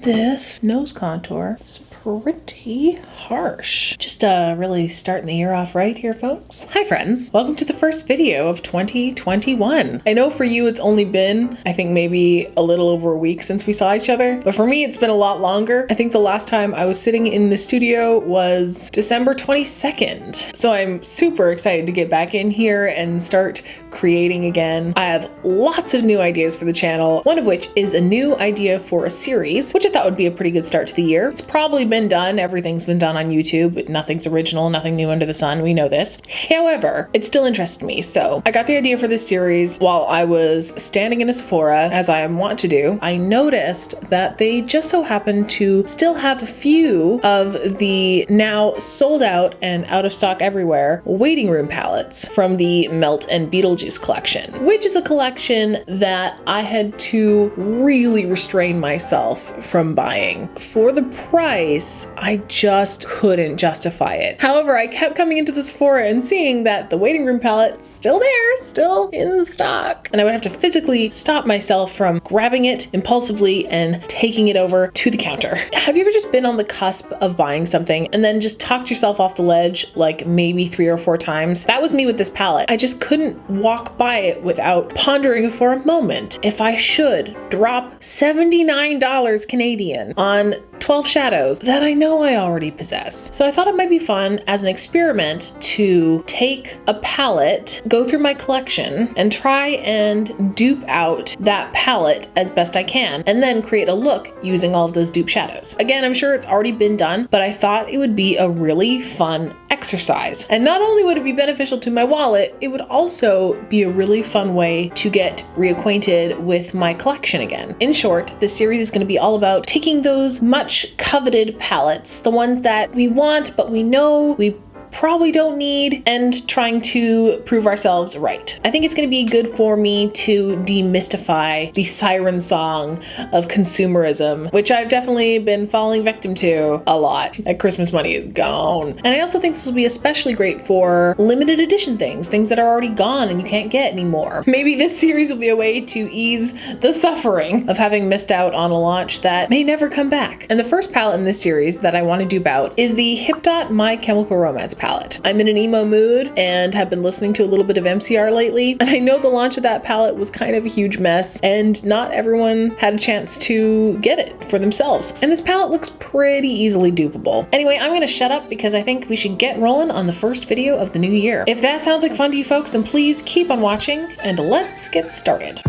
This nose contour is pretty harsh. Just really starting the year off right here, folks. Hi friends, welcome to the first video of 2021. I know for you it's only been, I think maybe a little over a week since we saw each other, but for me it's been a lot longer. I think the last time I was sitting in the studio was December 22nd. So I'm super excited to get back in here and start creating again. I have lots of new ideas for the channel, one of which is a new idea for a series, which I thought would be a pretty good start to the year. It's probably been done, everything's been done on YouTube, but nothing's original, nothing new under the sun, we know this. However, it still interested me, so I got the idea for this series while I was standing in a Sephora, as I want to do. I noticed that they just so happened to still have a few of the now sold out and out of stock everywhere waiting room palettes from the Melt and Beetlejuice collection, which is a collection that I had to really restrain myself from buying. For the price, I just couldn't justify it. However, I kept coming into the Sephora and seeing that the waiting room palette's still there, still in stock. And I would have to physically stop myself from grabbing it impulsively and taking it over to the counter. Have you ever just been on the cusp of buying something and then just talked yourself off the ledge like maybe 3 or 4 times? That was me with this palette. I just couldn't walk by it without pondering for a moment if I should drop $79 Canadian on 12 shadows that I know I already possess. So I thought it might be fun as an experiment to take a palette, go through my collection, and try and dupe out that palette as best I can, and then create a look using all of those dupe shadows. Again, I'm sure it's already been done, but I thought it would be a really fun exercise. And not only would it be beneficial to my wallet, it would also be a really fun way to get reacquainted with my collection again. In short, this series is going to be all about taking those much coveted palettes, the ones that we want but we know we probably don't need, and trying to prove ourselves right. I think it's going to be good for me to demystify the siren song of consumerism, which I've definitely been falling victim to a lot. That Christmas money is gone. And I also think this will be especially great for limited edition things that are already gone and you can't get anymore. Maybe this series will be a way to ease the suffering of having missed out on a launch that may never come back. And the first palette in this series that I want to dupe out is the Hipdot My Chemical Romance palette. I'm in an emo mood and have been listening to a little bit of MCR lately, and I know the launch of that palette was kind of a huge mess and not everyone had a chance to get it for themselves. And this palette looks pretty easily dupable. Anyway, I'm gonna shut up because I think we should get rolling on the first video of the new year. If that sounds like fun to you folks, then please keep on watching and let's get started.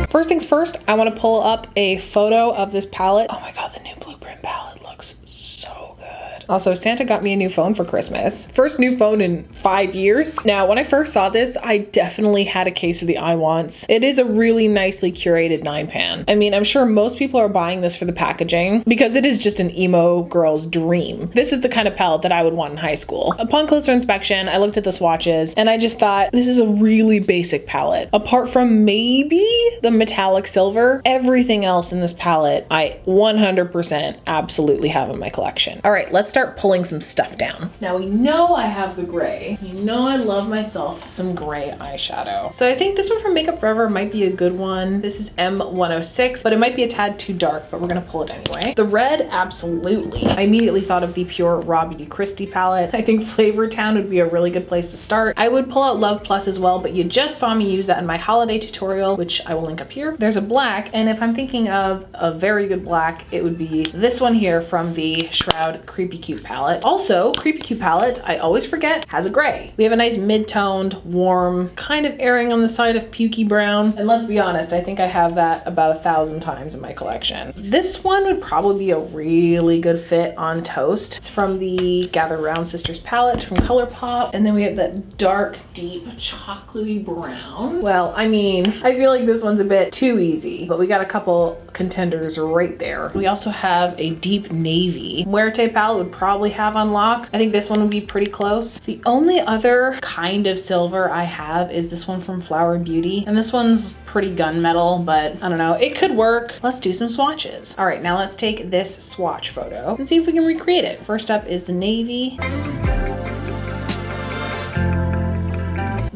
First things first, I want to pull up a photo of this palette. Oh my god, the new Blueprint palette looks so good. Also, Santa got me a new phone for Christmas. First new phone in 5 years. Now, when I first saw this, I definitely had a case of the I wants. It is a really nicely curated 9-pan. I mean, I'm sure most people are buying this for the packaging because it is just an emo girl's dream. This is the kind of palette that I would want in high school. Upon closer inspection, I looked at the swatches and I just thought, this is a really basic palette. Apart from maybe the metallic silver, everything else in this palette, I 100% absolutely have in my collection. All right, let's start pulling some stuff down. Now we know I have the gray. You know I love myself some gray eyeshadow. So I think this one from Makeup Forever might be a good one. This is M106, but it might be a tad too dark, but we're gonna pull it anyway. The red, absolutely. I immediately thought of the pure Raw Beauty Christie palette. I think Flavor Town would be a really good place to start. I would pull out Love Plus as well, but you just saw me use that in my holiday tutorial, which I will link up here. There's a black, and if I'm thinking of a very good black, it would be this one here from the Shroud Creepy Cute palette. Also, Creepy Cute palette, I always forget, has a gray. We have a nice mid-toned, warm, kind of erring on the side of pukey brown. And let's be honest, I think I have that about 1,000 times in my collection. This one would probably be a really good fit on toast. It's from the Gather Round Sisters palette from ColourPop. And then we have that dark, deep, chocolatey brown. Well, I mean, I feel like this one's a bit too easy, but we got a couple contenders right there. We also have a deep navy. Muerte palette would probably have on lock. I think this one would be pretty close. The only other kind of silver I have is this one from Flower Beauty. And this one's pretty gunmetal, but I don't know, it could work. Let's do some swatches. All right, now let's take this swatch photo and see if we can recreate it. First up is the navy.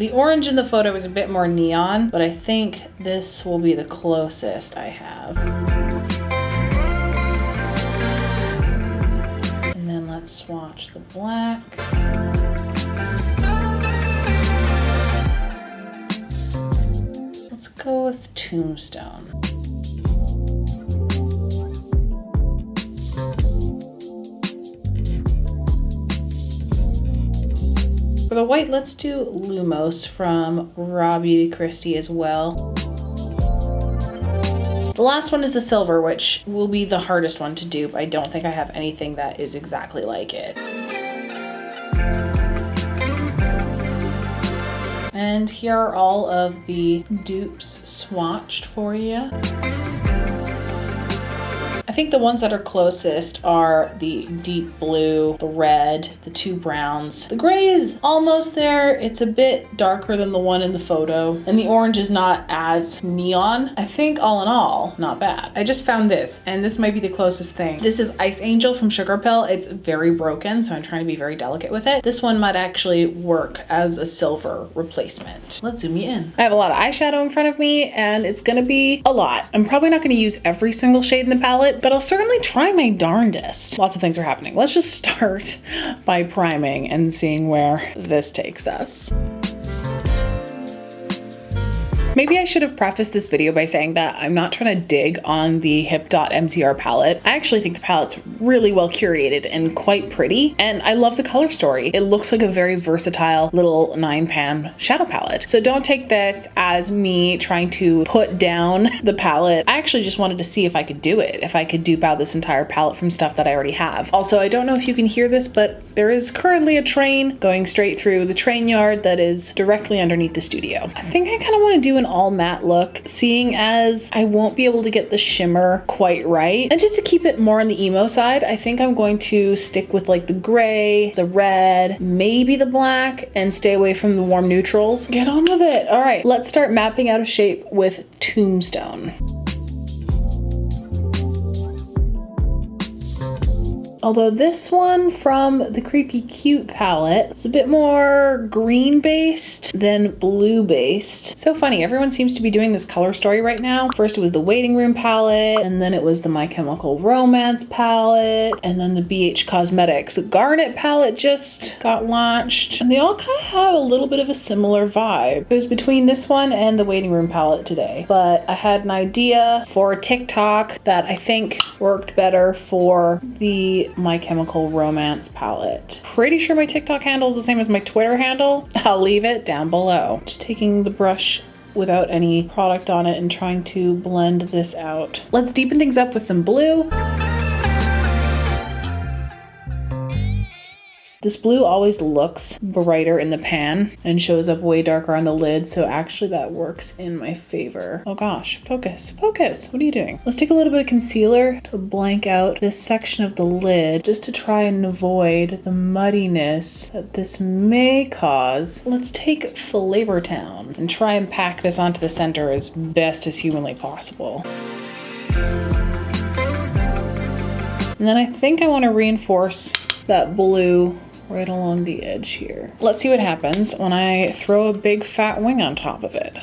The orange in the photo is a bit more neon, but I think this will be the closest I have. And then let's swatch the black. Let's go with Tombstone. For the white, let's do Lumos from Raw Beauty Christie as well. The last one is the silver, which will be the hardest one to dupe. I don't think I have anything that is exactly like it. And here are all of the dupes swatched for you. I think the ones that are closest are the deep blue, the red, the two browns. The gray is almost there. It's a bit darker than the one in the photo. And the orange is not as neon. I think all in all, not bad. I just found this, and this might be the closest thing. This is Ice Angel from Sugar Pill. It's very broken, so I'm trying to be very delicate with it. This one might actually work as a silver replacement. Let's zoom you in. I have a lot of eyeshadow in front of me, and it's gonna be a lot. I'm probably not gonna use every single shade in the palette, but I'll certainly try my darndest. Lots of things are happening. Let's just start by priming and seeing where this takes us. Maybe I should have prefaced this video by saying that I'm not trying to dig on the Hipdot MCR palette. I actually think the palette's really well curated and quite pretty, and I love the color story. It looks like a very versatile little 9-pan shadow palette. So don't take this as me trying to put down the palette. I actually just wanted to see if I could do it, if I could dupe out this entire palette from stuff that I already have. Also, I don't know if you can hear this, but there is currently a train going straight through the train yard that is directly underneath the studio. I think I kind of want to do an all matte look, seeing as I won't be able to get the shimmer quite right. And just to keep it more on the emo side, I think I'm going to stick with like the gray, the red, maybe the black, and stay away from the warm neutrals. Get on with it. All right, let's start mapping out a shape with Tombstone. Although this one from the Creepy Cute palette is a bit more green based than blue based. So funny, everyone seems to be doing this color story right now. First it was the Waiting Room palette, and then it was the My Chemical Romance palette, and then the BH Cosmetics Garnet palette just got launched. And they all kind of have a little bit of a similar vibe. It was between this one and the Waiting Room palette today. But I had an idea for TikTok that I think worked better for the My Chemical Romance palette. Pretty sure my TikTok handle is the same as my Twitter handle. I'll leave it down below. Just taking the brush without any product on it and trying to blend this out. Let's deepen things up with some blue. This blue always looks brighter in the pan and shows up way darker on the lid, so actually that works in my favor. Oh gosh, focus, focus. What are you doing? Let's take a little bit of concealer to blank out this section of the lid just to try and avoid the muddiness that this may cause. Let's take Flavor Town and try and pack this onto the center as best as humanly possible. And then I think I want to reinforce that blue right along the edge here. Let's see what happens when I throw a big fat wing on top of it.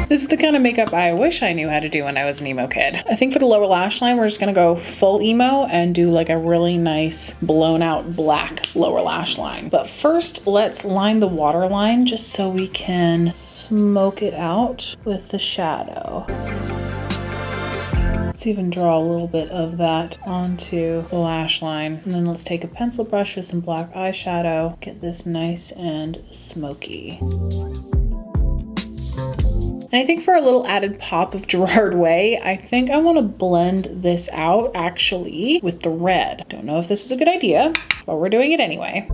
This is the kind of makeup I wish I knew how to do when I was an emo kid. I think for the lower lash line, we're just gonna go full emo and do like a really nice blown out black lower lash line. But first, let's line the waterline just so we can smoke it out with the shadow. Let's even draw a little bit of that onto the lash line. And then let's take a pencil brush with some black eyeshadow, get this nice and smoky. And I think for a little added pop of Gerard Way, I think I want to blend this out actually with the red. Don't know if this is a good idea, but we're doing it anyway.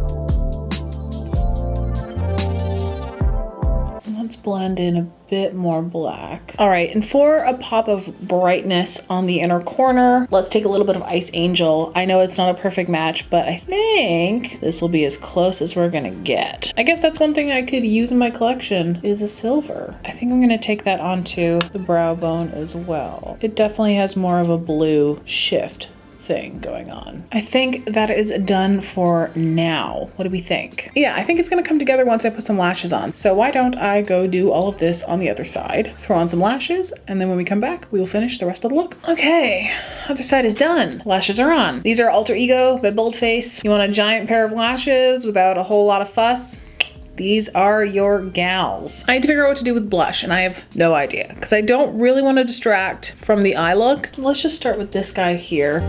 Let's blend in a bit more black. All right, and for a pop of brightness on the inner corner, let's take a little bit of Ice Angel. I know it's not a perfect match, but I think this will be as close as we're gonna get. I guess that's one thing I could use in my collection is a silver. I think I'm gonna take that onto the brow bone as well. It definitely has more of a blue shift thing going on. I think that is done for now. What do we think? Yeah, I think it's gonna come together once I put some lashes on. So why don't I go do all of this on the other side, throw on some lashes, and then when we come back, we will finish the rest of the look. Okay, other side is done. Lashes are on. These are Alter Ego by Bold Face. You want a giant pair of lashes without a whole lot of fuss? These are your gals. I had to figure out what to do with blush, and I have no idea because I don't really want to distract from the eye look. Let's just start with this guy here.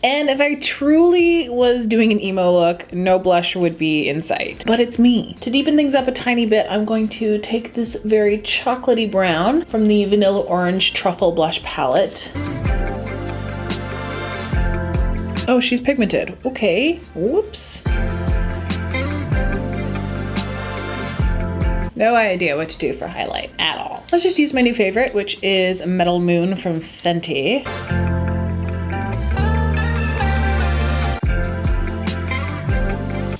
And if I truly was doing an emo look, no blush would be in sight, but it's me. To deepen things up a tiny bit, I'm going to take this very chocolatey brown from the Vanilla Orange Truffle Blush Palette. Oh, she's pigmented. Okay, whoops. No idea what to do for highlight at all. Let's just use my new favorite, which is Metal Moon from Fenty.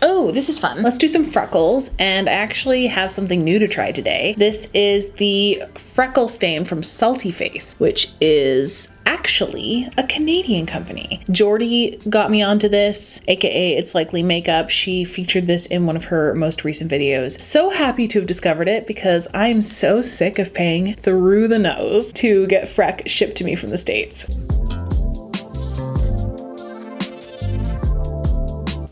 Oh, this is fun. Let's do some freckles, and I actually have something new to try today. This is the Freckle Stain from Salty Face, which is actually a Canadian company. Jordy got me onto this, aka It's Likely Makeup. She featured this in one of her most recent videos. So happy to have discovered it because I'm so sick of paying through the nose to get Freck shipped to me from the States.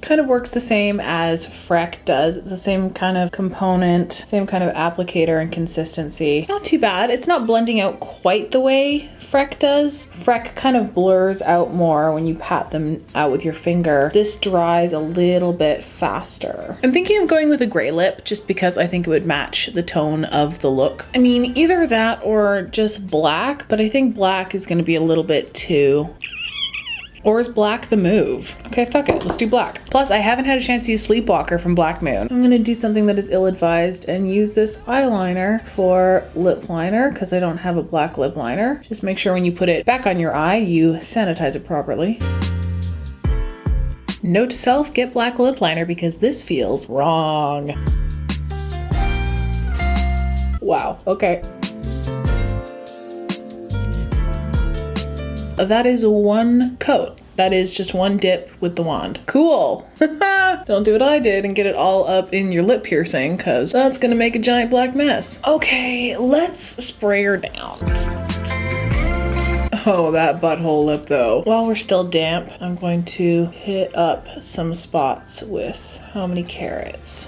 Kind of works the same as Freck does. It's the same kind of component, same kind of applicator and consistency. Not too bad. It's not blending out quite the way Freck does. Freck kind of blurs out more when you pat them out with your finger. This dries a little bit faster. I'm thinking of going with a gray lip just because I think it would match the tone of the look. I mean, either that or just black, but I think black is going to be a little bit too... Or is black the move? Okay, fuck it, let's do black. Plus, I haven't had a chance to use Sleepwalker from Black Moon. I'm gonna do something that is ill-advised and use this eyeliner for lip liner because I don't have a black lip liner. Just make sure when you put it back on your eye, you sanitize it properly. Note to self, get black lip liner because this feels wrong. Wow, okay. That is one coat. That is just one dip with the wand. Cool. Don't do what I did and get it all up in your lip piercing because that's gonna make a giant black mess. Okay, let's spray her down. Oh, that butthole lip though. While we're still damp, I'm going to hit up some spots with How Many Carrots.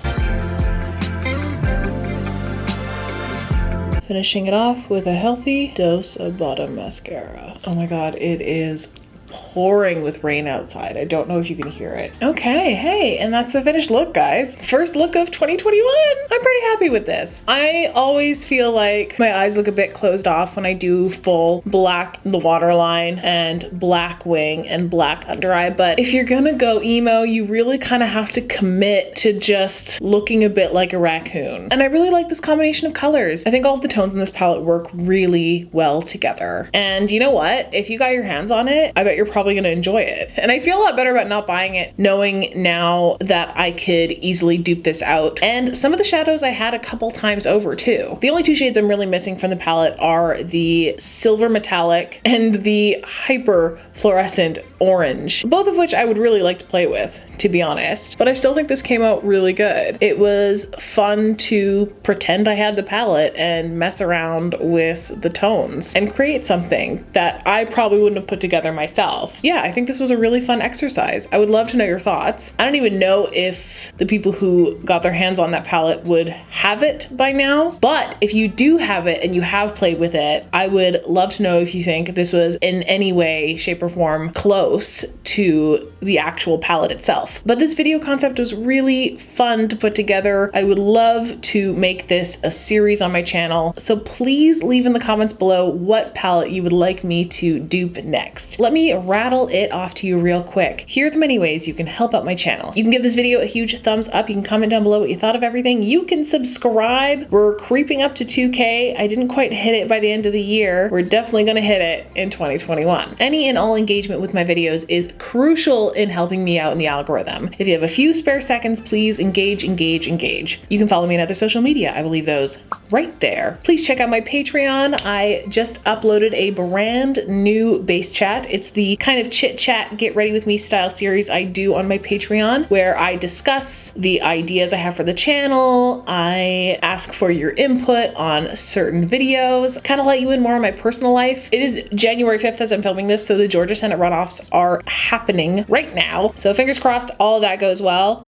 Finishing it off with a healthy dose of bottom mascara. Oh my god, it is pouring with rain outside. I don't know if you can hear it. Okay, hey, and that's the finished look, guys. First look of 2021. I'm pretty happy with this. I always feel like my eyes look a bit closed off when I do full black in the waterline and black wing and black under eye, but if you're gonna go emo, you really kind of have to commit to just looking a bit like a raccoon. And I really like this combination of colors. I think all of the tones in this palette work really well together. And you know what? If you got your hands on it, I bet you're probably gonna enjoy it. And I feel a lot better about not buying it, knowing now that I could easily dupe this out. And some of the shadows I had a couple times over too. The only two shades I'm really missing from the palette are the Silver Metallic and the Hyper Fluorescent Orange, both of which I would really like to play with, to be honest. But I still think this came out really good. It was fun to pretend I had the palette and mess around with the tones and create something that I probably wouldn't have put together myself. Yeah, I think this was a really fun exercise. I would love to know your thoughts. I don't even know if the people who got their hands on that palette would have it by now, but if you do have it and you have played with it, I would love to know if you think this was in any way, shape, or form close to the actual palette itself. But this video concept was really fun to put together. I would love to make this a series on my channel, so please leave in the comments below what palette you would like me to dupe next. Let me me rattle it off to you real quick. Here are the many ways you can help out my channel. You can give this video a huge thumbs up. You can comment down below what you thought of everything. You can subscribe. We're creeping up to 2K. I didn't quite hit it by the end of the year. We're definitely gonna hit it in 2021. Any and all engagement with my videos is crucial in helping me out in the algorithm. If you have a few spare seconds, please engage, engage, engage. You can follow me on other social media. I will leave those right there. Please check out my Patreon. I just uploaded a brand new base chat. It's the kind of chit chat, get ready with me style series I do on my Patreon, where I discuss the ideas I have for the channel. I ask for your input on certain videos, kind of let you in more on my personal life. It is January 5th as I'm filming this, so the Georgia Senate runoffs are happening right now. So fingers crossed all of that goes well.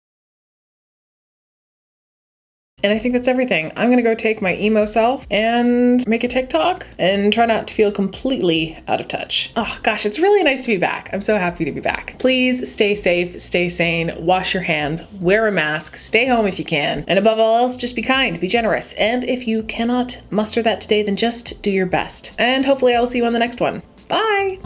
And I think that's everything. I'm gonna go take my emo self and make a TikTok and try not to feel completely out of touch. Oh gosh, it's really nice to be back. I'm so happy to be back. Please stay safe, stay sane, wash your hands, wear a mask, stay home if you can, and above all else, just be kind, be generous. And if you cannot muster that today, then just do your best. And hopefully I will see you on the next one. Bye!